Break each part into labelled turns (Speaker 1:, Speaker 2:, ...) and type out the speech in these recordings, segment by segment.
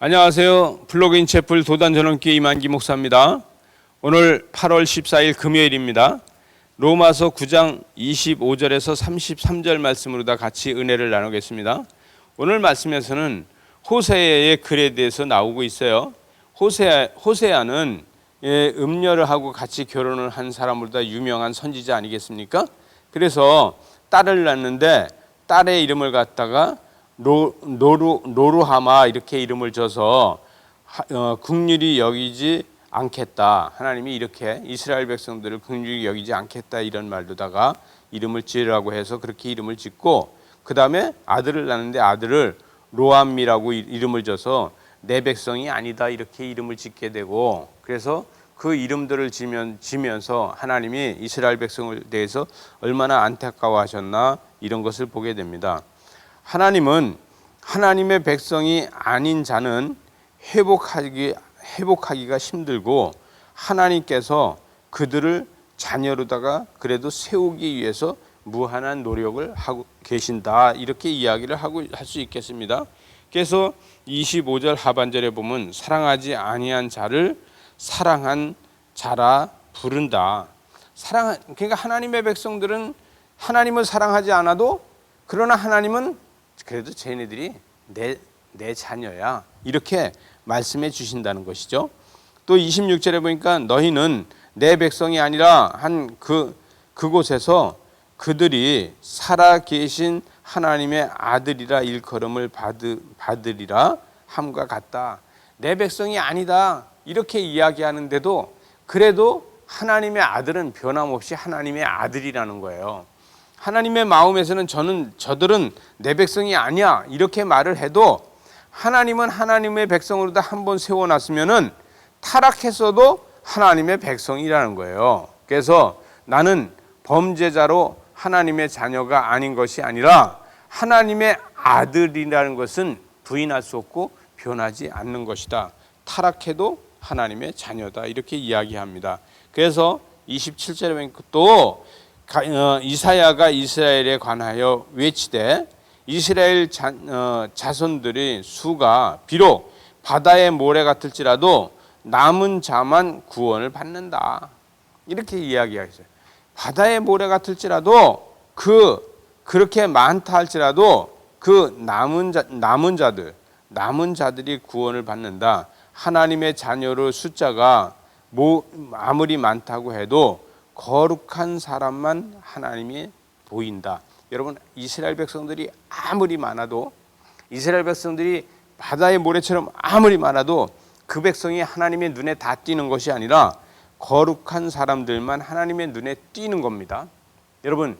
Speaker 1: 안녕하세요. 블로그인 채플 도단전원교회 이만기 목사입니다. 오늘 8월 14일 금요일입니다. 로마서 9장 25절에서 33절 말씀으로 다 같이 은혜를 나누겠습니다. 오늘 말씀에서는 호세아의 글에 대해서 나오고 있어요. 호세아는 음녀를 하고 같이 결혼을 한 사람으로 다 유명한 선지자 아니겠습니까? 그래서 딸을 낳는데 딸의 이름을 갖다가 노루하마 이렇게 이름을 줘서 긍휼히 여기지 않겠다. 하나님이 이렇게 이스라엘 백성들을 긍휼히 여기지 않겠다 이런 말로다가 이름을 지으라고 해서 그렇게 이름을 짓고, 그 다음에 아들을 낳는데 아들을 로암미라고 이름을 줘서 내 백성이 아니다 이렇게 이름을 짓게 되고, 그래서 그 이름들을 지면서 하나님이 이스라엘 백성을 대해서 얼마나 안타까워하셨나 이런 것을 보게 됩니다. 하나님은 하나님의 백성이 아닌 자는 회복하기가 힘들고, 하나님께서 그들을 자녀로다가 그래도 세우기 위해서 무한한 노력을 하고 계신다 이렇게 이야기를 할 수 있겠습니다. 그래서 25절 하반절에 보면 사랑하지 아니한 자를 사랑한 자라 부른다. 그러니까 하나님의 백성들은 하나님을 사랑하지 않아도, 그러나 하나님은 그래도 쟤네들이 내 자녀야 이렇게 말씀해 주신다는 것이죠. 또 26절에 보니까 너희는 내 백성이 아니라 한 그곳에서 그들이 살아계신 하나님의 아들이라 일컬음을 받으리라 함과 같다. 내 백성이 아니다 이렇게 이야기하는데도 그래도 하나님의 아들은 변함없이 하나님의 아들이라는 거예요. 하나님의 마음에서는 저들은 내 백성이 아니야 이렇게 말을 해도, 하나님은 하나님의 백성으로 다 한번 세워놨으면은 타락했어도 하나님의 백성이라는 거예요. 그래서 나는 범죄자로 하나님의 자녀가 아닌 것이 아니라 하나님의 아들이라는 것은 부인할 수 없고 변하지 않는 것이다. 타락해도 하나님의 자녀다 이렇게 이야기합니다. 그래서 27절에 보니까 또 이사야가 이스라엘에 관하여 외치되 이스라엘 자손들의 수가 비록 바다의 모래 같을지라도 남은 자만 구원을 받는다 이렇게 이야기하겠어요. 바다의 모래 같을지라도 그렇게 많다 할지라도 그 남은 자들이 구원을 받는다. 하나님의 자녀의 숫자가 아무리 많다고 해도 거룩한 사람만 하나님이 보인다. 여러분, 이스라엘 백성들이 아무리 많아도, 이스라엘 백성들이 바다의 모래처럼 아무리 많아도 그 백성이 하나님의 눈에 다 띄는 것이 아니라 거룩한 사람들만 하나님의 눈에 띄는 겁니다. 여러분,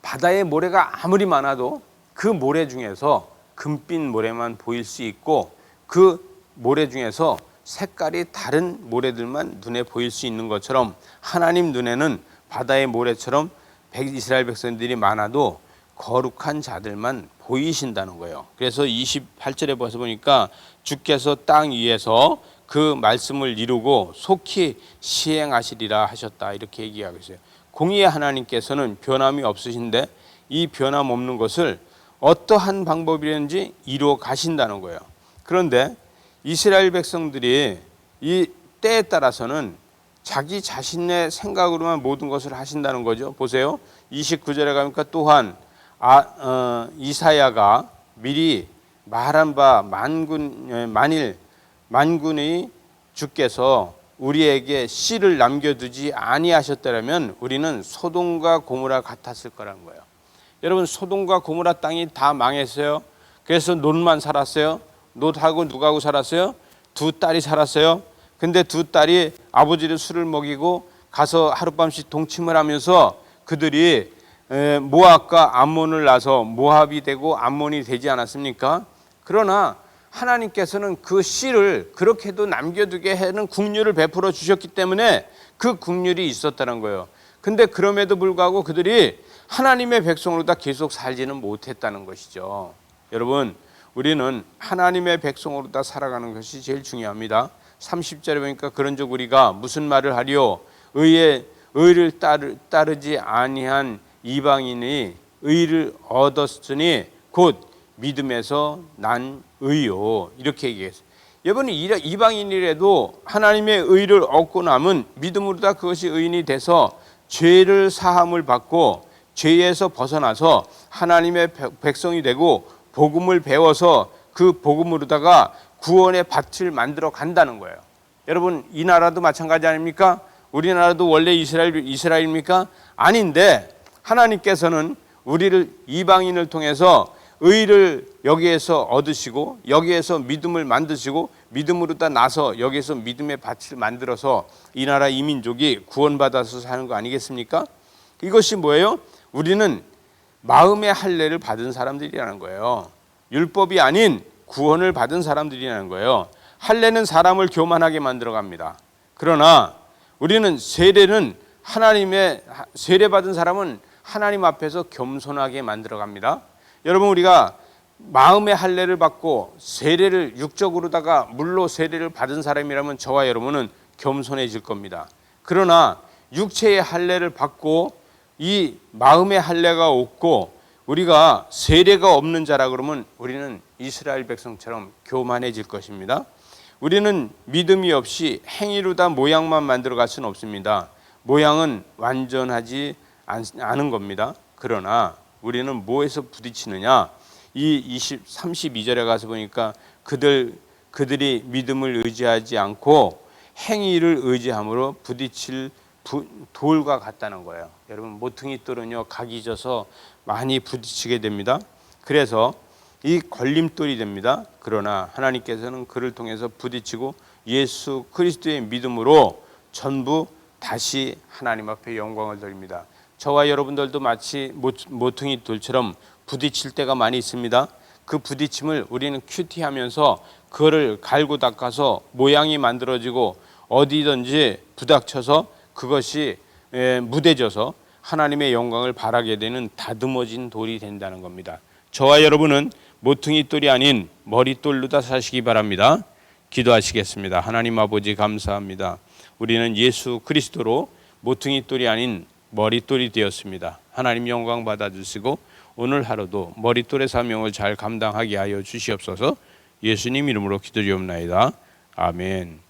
Speaker 1: 바다의 모래가 아무리 많아도 그 모래 중에서 금빛 모래만 보일 수 있고, 그 모래 중에서 색깔이 다른 모래들만 눈에 보일 수 있는 것처럼 하나님 눈에는 바다의 모래처럼 이스라엘 백성들이 많아도 거룩한 자들만 보이신다는 거예요. 그래서 28절에 보니까 주께서 땅 위에서 그 말씀을 이루고 속히 시행하시리라 하셨다 이렇게 얘기하고 있어요. 공의의 하나님께서는 변함이 없으신데 이 변함 없는 것을 어떠한 방법이든지 이루어 가신다는 거예요. 그런데 이스라엘 백성들이 이 때에 따라서는 자기 자신의 생각으로만 모든 것을 하신다는 거죠. 보세요. 29절에 가니까 또한 이사야가 미리 말한 바 만군의 주께서 우리에게 씨를 남겨두지 아니하셨더라면 우리는 소돔과 고모라 같았을 거라는 거예요. 여러분, 소돔과 고모라 땅이 다 망했어요. 그래서 롯만 살았어요. 롯하고 누가하고 살았어요? 두 딸이 살았어요. 근데 두 딸이 아버지를 술을 먹이고 가서 하룻밤씩 동침을 하면서 그들이 모압과 암몬을 낳아서 모압이 되고 암몬이 되지 않았습니까? 그러나 하나님께서는 그 씨를 그렇게도 남겨두게 하는 긍휼을 베풀어 주셨기 때문에 그 긍휼이 있었다는 거예요. 근데 그럼에도 불구하고 그들이 하나님의 백성으로 다 계속 살지는 못했다는 것이죠. 여러분, 우리는 하나님의 백성으로 다 살아가는 것이 제일 중요합니다. 30절에 보니까 그런즉 우리가 무슨 말을 하리요? 의를 따르지 아니한 이방인이 의를 얻었으니 곧 믿음에서 난 의요. 이렇게 얘기했어요. 여러분, 이방인이라도 하나님의 의를 얻고 남은 믿음으로 다 그것이 의인이 돼서 죄를 사함을 받고 죄에서 벗어나서 하나님의 백성이 되고 복음을 배워서 그 복음으로다가 구원의 밭을 만들어 간다는 거예요. 여러분, 이 나라도 마찬가지 아닙니까? 우리나라도 원래 이스라엘입니까? 아닌데 하나님께서는 우리를 이방인을 통해서 의를 여기에서 얻으시고 여기에서 믿음을 만드시고 믿음으로 다 나서 여기에서 믿음의 밭을 만들어서 이 나라 이민족이 구원받아서 사는 거 아니겠습니까? 이것이 뭐예요? 우리는 마음의 할례를 받은 사람들이라는 거예요. 율법이 아닌 구원을 받은 사람들이라는 거예요. 할례는 사람을 교만하게 만들어 갑니다. 그러나 우리는 세례는 하나님의 세례받은 사람은 하나님 앞에서 겸손하게 만들어 갑니다. 여러분, 우리가 마음의 할례를 받고 세례를 육적으로다가 물로 세례를 받은 사람이라면 저와 여러분은 겸손해질 겁니다. 그러나 육체의 할례를 받고 이 마음의 할례가 없고 우리가 세례가 없는 자라 그러면 우리는 이스라엘 백성처럼 교만해질 것입니다. 우리는 믿음이 없이 행위로 다 모양만 만들어 갈 수는 없습니다. 모양은 완전하지 않은 겁니다. 그러나 우리는 뭐에서 부딪히느냐? 이 32절에 가서 보니까 그들이 믿음을 의지하지 않고 행위를 의지함으로 부딪힐 돌과 같다는 거예요. 여러분, 모퉁이 돌은요 각이 져서 많이 부딪히게 됩니다. 그래서 이 걸림돌이 됩니다. 그러나 하나님께서는 그를 통해서 부딪히고 예수 그리스도의 믿음으로 전부 다시 하나님 앞에 영광을 돌립니다. 저와 여러분들도 마치 모퉁이 돌처럼 부딪힐 때가 많이 있습니다. 그 부딪힘을 우리는 큐티하면서 그거를 갈고 닦아서 모양이 만들어지고 어디든지 부닥쳐서 그것이 무뎌져서 하나님의 영광을 바라게 되는 다듬어진 돌이 된다는 겁니다. 저와 여러분은 모퉁이 돌이 아닌 머릿돌로 다 사시기 바랍니다. 기도하시겠습니다. 하나님 아버지 감사합니다. 우리는 예수 그리스도로 모퉁이 돌이 아닌 머릿돌이 되었습니다. 하나님 영광 받아주시고 오늘 하루도 머릿돌의 사명을 잘 감당하게 하여 주시옵소서. 예수님 이름으로 기도드리옵나이다. 아멘.